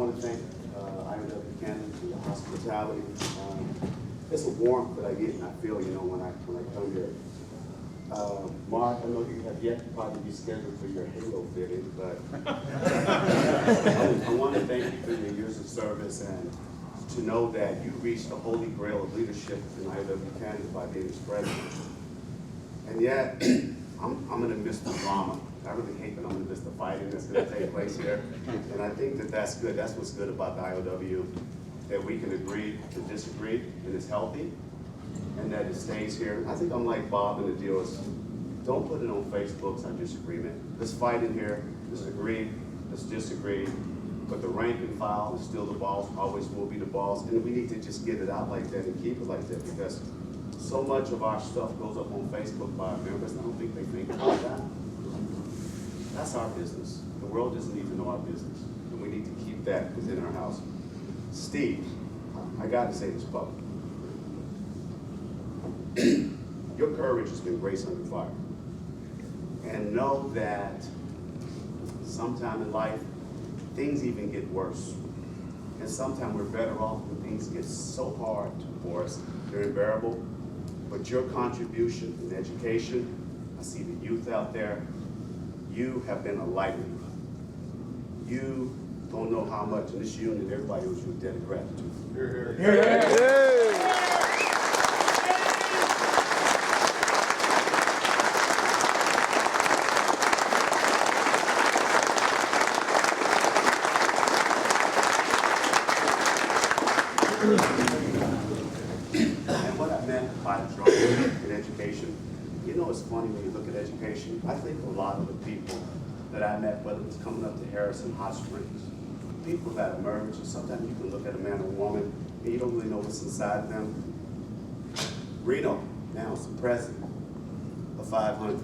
want to thank ILWU Canada for the hospitality. It's a warmth that I get and I feel, you know, when I come here. Mark, I know you have yet to probably be scheduled for your Halo fitting, but I want to thank you for your years of service and to know that you reached the holy grail of leadership in ILWU Canada by being its president. And yet, I'm going to miss the drama. I really hate that I'm going to miss the fighting that's going to take place here. And I think that that's good. That's what's good about the ILWU, that we can agree to disagree, and it's healthy, and that it stays here. I think I'm like Bob, and the deal is, don't put it on Facebook, our disagreement. Let's fight in here, let's agree, let's disagree, but the rank and file is still the boss, always will be the boss, and we need to just get it out like that and keep it like that, because so much of our stuff goes up on Facebook by our members, and I don't think they think about that. That's our business. The world doesn't need to know our business, and we need to keep that within our house. Steve, I got to say this publicly. Your courage has been grace under fire. And know that sometime in life, things even get worse. And sometimes we're better off when things get so hard for us, they're unbearable. But your contribution in education, I see the youth out there, you have been a light. You don't know how much in this union, everybody owes you a debt of gratitude. Hear, hear, hear. And what I meant by drama in education, you know, it's funny when you look at education. I think a lot of the people that I met, whether it was coming up to Harrison Hot Springs, people that emerge, and sometimes you can look at a man or woman and you don't really know what's inside of them. Reno now is the president of 500.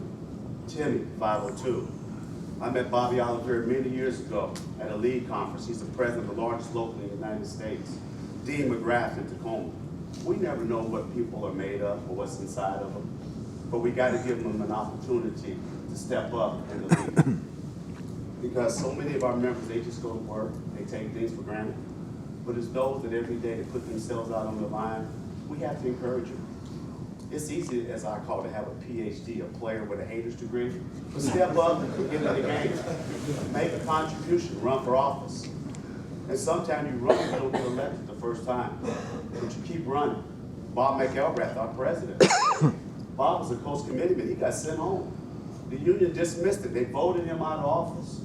Timmy, 502. I met Bobby Oliver many years ago at a league conference. He's the president of the largest local in the United States. Dean McGrath in Tacoma. We never know what people are made of or what's inside of them, but we got to give them an opportunity to step up and to lead. Because so many of our members, they just go to work, they take things for granted. But it's those that every day they put themselves out on the line, we have to encourage them. It's easy, as I call it, to have a PhD, a player with a hater's degree, but step up and get in the game. Make a contribution, run for office. And sometimes you run, you don't get elected the first time, but you keep running. Bob McElrath, our president. Bob was a coast committeeman, he got sent home. The union dismissed it, they voted him out of office.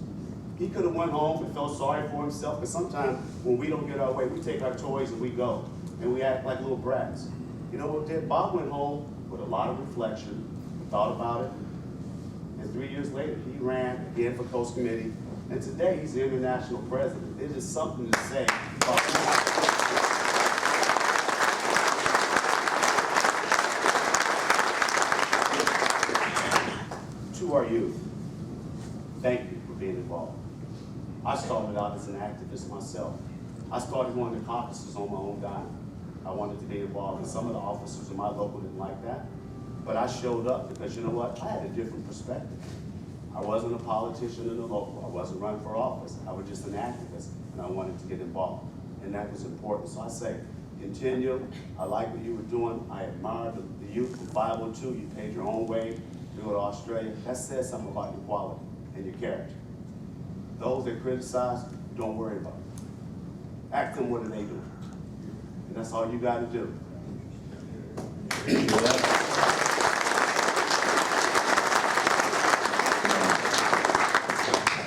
He could have went home and felt sorry for himself, but sometimes when we don't get our way, we take our toys and we go, and we act like little brats. You know what did? Bob went home with a lot of reflection, thought about it, and 3 years later, he ran again for Coast Committee, and today he's the international president. There's just something to say about to our youth. Thank you for being involved. I started out as an activist myself. I started going to caucuses on my own dime. I wanted to be involved, and some of the officers in my local didn't like that. But I showed up because, you know what, I had a different perspective. I wasn't a politician in the local. I wasn't running for office. I was just an activist, and I wanted to get involved. And that was important. So I say, continue. I like what you were doing. I admire the youth from 502. You paid your own way to go to Australia. That says something about your quality and your character. Those that criticize, don't worry about it. Ask them what are they doing. And that's all you got to do.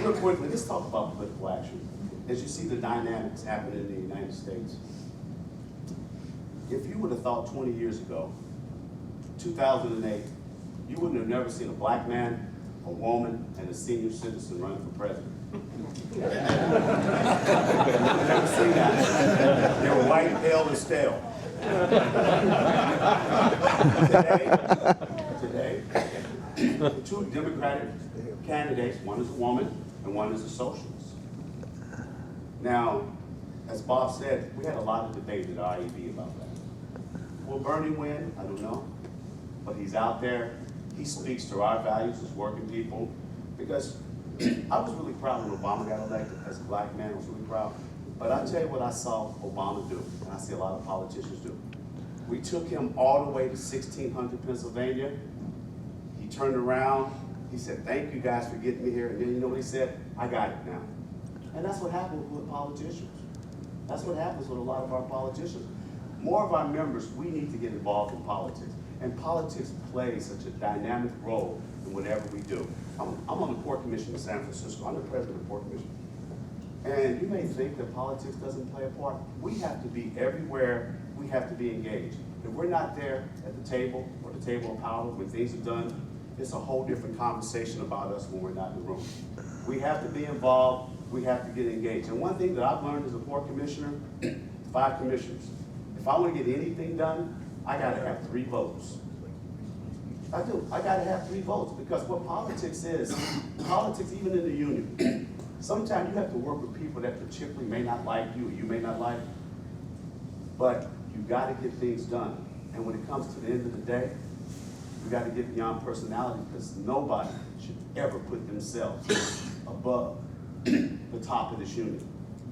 Real quickly, let's talk about political action. As you see the dynamics happening in the United States, if you would have thought 20 years ago, 2008, you wouldn't have never seen a black man, a woman, and a senior citizen running for president. Never seen that. They were white, pale, and stale. Today, the two Democratic candidates, one is a woman and one is a socialist. Now, as Bob said, we had a lot of debate at IEB about that. Will Bernie win? I don't know. But he's out there. He speaks to our values as working people. Because I was really proud when Obama got elected as a black man. I was really proud. But I tell you what I saw Obama do, and I see a lot of politicians do. We took him all the way to 1600 Pennsylvania. He turned around, he said, thank you guys for getting me here. And then you know what he said? I got it now. And that's what happens with politicians. That's what happens with a lot of our politicians. More of our members, we need to get involved in politics. And politics plays such a dynamic role in whatever we do. I'm on the Port Commission in San Francisco. I'm the president of the Port Commission. And you may think that politics doesn't play a part. We have to be everywhere. We have to be engaged. If we're not there at the table or the table of power when things are done, it's a whole different conversation about us when we're not in the room. We have to be involved. We have to get engaged. And one thing that I've learned as a Port Commissioner, 5 commissioners, if I want to get anything done, I got to have 3 votes. I do. I got to have 3 votes because what politics is, politics even in the union, sometimes you have to work with people that particularly may not like you or you may not like, but you got to get things done. And when it comes to the end of the day, you got to get beyond personality because nobody should ever put themselves above the top of this union.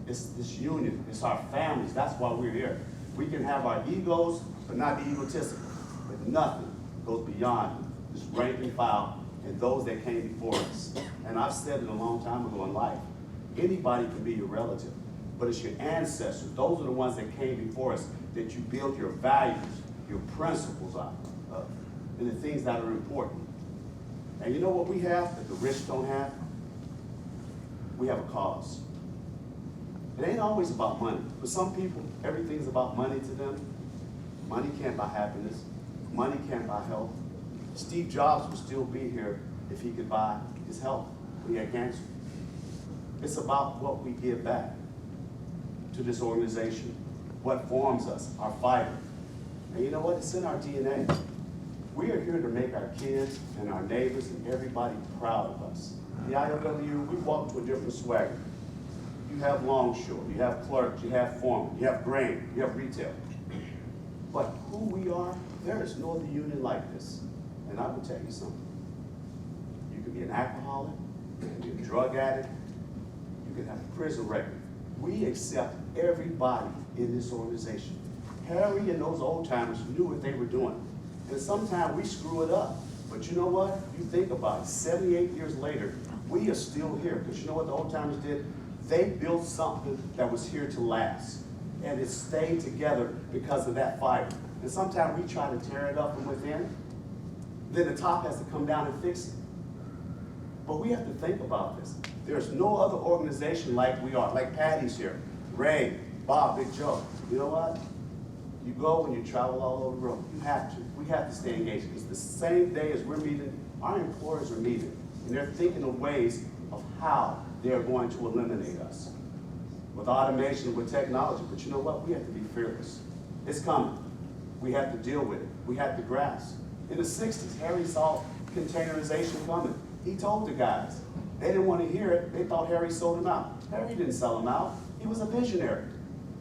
It's this union, it's our families, that's why we're here. We can have our egos, but not be egotistical. But nothing goes beyond this rank and file and those that came before us. And I've said it a long time ago in life, anybody can be your relative, but it's your ancestors. Those are the ones that came before us that you build your values, your principles on, and the things that are important. And you know what we have that the rich don't have? We have a cause. It ain't always about money. For some people, everything's about money to them. Money can't buy happiness. Money can't buy health. Steve Jobs would still be here if he could buy his health when he had cancer. It's about what we give back to this organization, what forms us, our fiber. And you know what? It's in our DNA. We are here to make our kids and our neighbors and everybody proud of us. The ILWU, we walk to a different swagger. You have longshore, you have clerks, you have foremen, you have grain, you have retail. But who we are, there is no other union like this. And I will tell you something. You can be an alcoholic, you can be a drug addict, you can have a prison record. We accept everybody in this organization. Harry and those old timers knew what they were doing. And sometimes we screw it up. But you know what? You think about it, 78 years later, we are still here. Because you know what the old timers did? They built something that was here to last. And it stayed together because of that fiber. And sometimes we try to tear it up from within. Then the top has to come down and fix it. But we have to think about this. There's no other organization like we are, like Patty's here, Ray, Bob, Big Joe. You know what? You go and you travel all over the world. You have to. We have to stay engaged. Because the same day as we're meeting, our employers are meeting. And they're thinking of ways of how they're going to eliminate us. With automation, with technology. But you know what? We have to be fearless. It's coming. We have to deal with it. We have to grasp. In the 60s, Harry saw containerization coming. He told the guys. They didn't want to hear it. They thought Harry sold them out. Harry didn't sell them out. He was a visionary.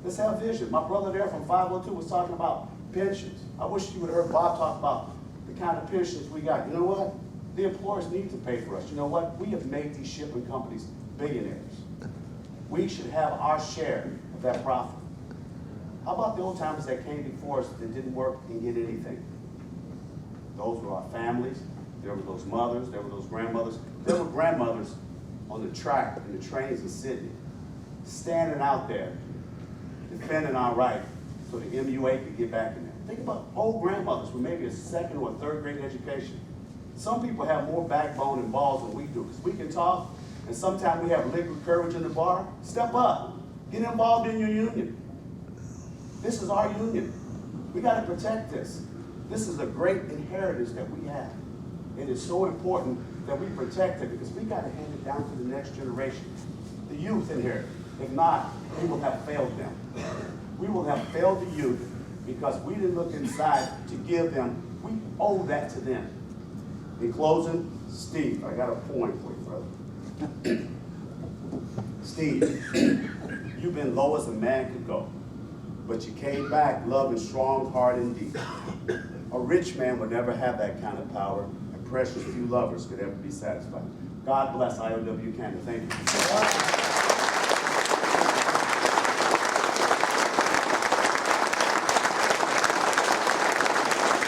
Let's have vision. My brother there from 502 was talking about pensions. I wish you would have heard Bob talk about the kind of pensions we got. You know what? The employers need to pay for us. You know what? We have made these shipping companies billionaires. We should have our share of that profit. How about the old timers that came before us that didn't work and get anything? Those were our families. There were those mothers. There were those grandmothers. There were grandmothers on the track in the trains in Sydney, standing out there, defending our right so the MUA could get back in there. Think about old grandmothers with maybe a 2nd or 3rd grade education. Some people have more backbone and balls than we do because we can talk, and sometimes we have liquid courage in the bar. Step up. Get involved in your union. This is our union. We got to protect this. This is a great inheritance that we have. It is so important that we protect it because we got to hand it down to the next generation. The youth in here. If not, we will have failed them. We will have failed the youth because we didn't look inside to give them. We owe that to them. In closing, Steve, I got a point for you, brother. Steve, you've been low as a man could go, but you came back loving strong, hard, and deep. A rich man would never have that kind of power, and precious few lovers could ever be satisfied. God bless ILWU Canada. Thank you.